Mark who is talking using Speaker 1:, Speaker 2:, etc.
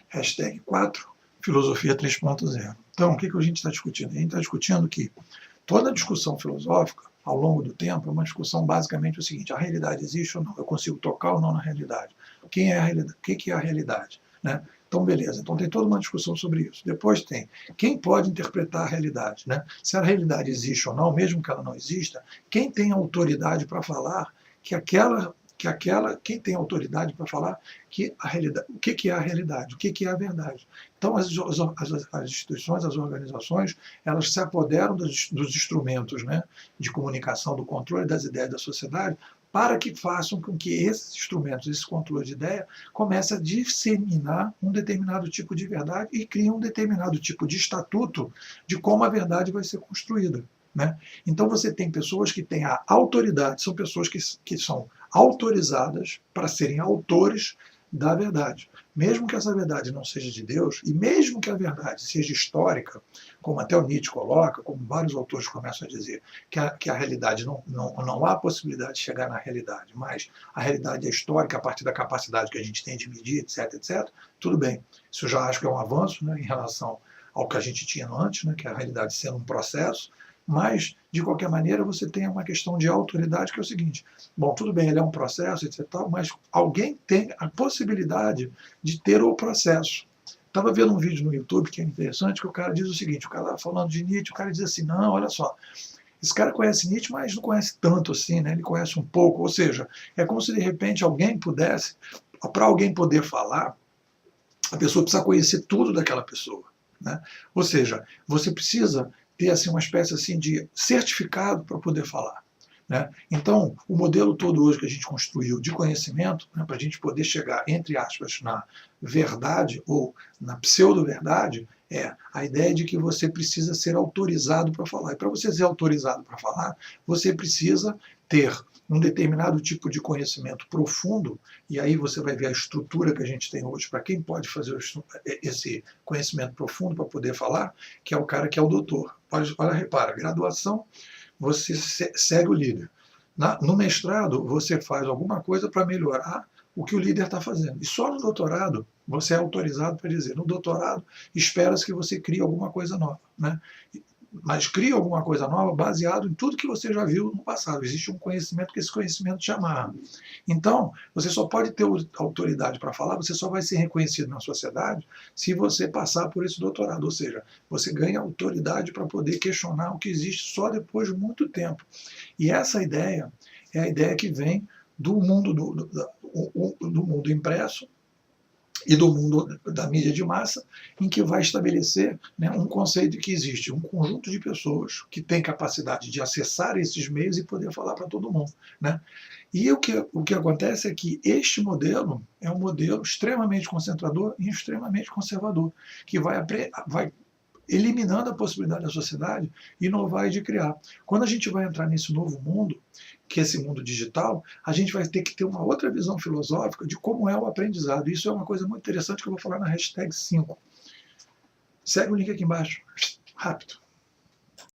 Speaker 1: Hashtag 4, Filosofia 3.0. Então, o que a gente está discutindo? A gente está discutindo que toda discussão filosófica, ao longo do tempo, é uma discussão basicamente o seguinte: a realidade existe ou não? Eu consigo tocar ou não na realidade? Quem é a realidade? O que é a realidade? Né? Então, beleza. Então, tem toda uma discussão sobre isso. Depois tem quem pode interpretar a realidade. Né? Se a realidade existe ou não, mesmo que ela não exista, quem tem autoridade para falar quem tem autoridade para falar que a realidade, o que é a realidade, o que é a verdade. Então, as instituições, as organizações, elas se apoderam dos instrumentos, né, de comunicação, do controle das ideias da sociedade, para que façam com que esses instrumentos, esse controle de ideia, comece a disseminar um determinado tipo de verdade e crie um determinado tipo de estatuto de como a verdade vai ser construída. Né? Então você tem pessoas que têm a autoridade, são pessoas que são autorizadas para serem autores da verdade. Mesmo que essa verdade não seja de Deus, e mesmo que a verdade seja histórica, como até o Nietzsche coloca, como vários autores começam a dizer, que a realidade não há possibilidade de chegar na realidade, mas a realidade é histórica a partir da capacidade que a gente tem de medir, etc, etc, tudo bem. Isso eu já acho que é um avanço, né, em relação ao que a gente tinha antes, né, que a realidade sendo um processo. Mas, de qualquer maneira, você tem uma questão de autoridade, que é o seguinte: bom, tudo bem, ele é um processo, etc., mas alguém tem a possibilidade de ter o processo. Estava vendo um vídeo no YouTube que é interessante, que o cara diz o seguinte: o cara estava falando de Nietzsche, o cara diz assim, não, olha só, esse cara conhece Nietzsche, mas não conhece tanto assim, né? Ele conhece um pouco, ou seja, é como se de repente alguém pudesse, para alguém poder falar, a pessoa precisa conhecer tudo daquela pessoa. Né? Ou seja, você precisa ter assim, uma espécie assim, de certificado para poder falar. Né? Então, o modelo todo hoje que a gente construiu de conhecimento, né, para a gente poder chegar, entre aspas, na verdade ou na pseudo-verdade, é a ideia de que você precisa ser autorizado para falar. E para você ser autorizado para falar, você precisa ter um determinado tipo de conhecimento profundo, e aí você vai ver a estrutura que a gente tem hoje para quem pode fazer esse conhecimento profundo para poder falar, que é o cara que é o doutor. Olha, repara, graduação, você segue o líder. No mestrado, você faz alguma coisa para melhorar o que o líder está fazendo. E só no doutorado, você é autorizado para dizer, no doutorado, espera-se que você crie alguma coisa nova. Né? Mas cria alguma coisa nova baseado em tudo que você já viu no passado. Existe um conhecimento que esse conhecimento te amarra. Então, você só pode ter autoridade para falar, você só vai ser reconhecido na sociedade se você passar por esse doutorado. Ou seja, você ganha autoridade para poder questionar o que existe só depois de muito tempo. E essa ideia é a ideia que vem do mundo do mundo impresso e do mundo da mídia de massa, em que vai estabelecer, né, um conceito que existe um conjunto de pessoas que tem capacidade de acessar esses meios e poder falar para todo mundo. Né? E o que acontece é que este modelo é um modelo extremamente concentrador e extremamente conservador, que vai eliminando a possibilidade da sociedade inovar e de criar. Quando a gente vai entrar nesse novo mundo, que é esse mundo digital, a gente vai ter que ter uma outra visão filosófica de como é o aprendizado. Isso é uma coisa muito interessante que eu vou falar na hashtag 5. Segue o link aqui embaixo. Rápido.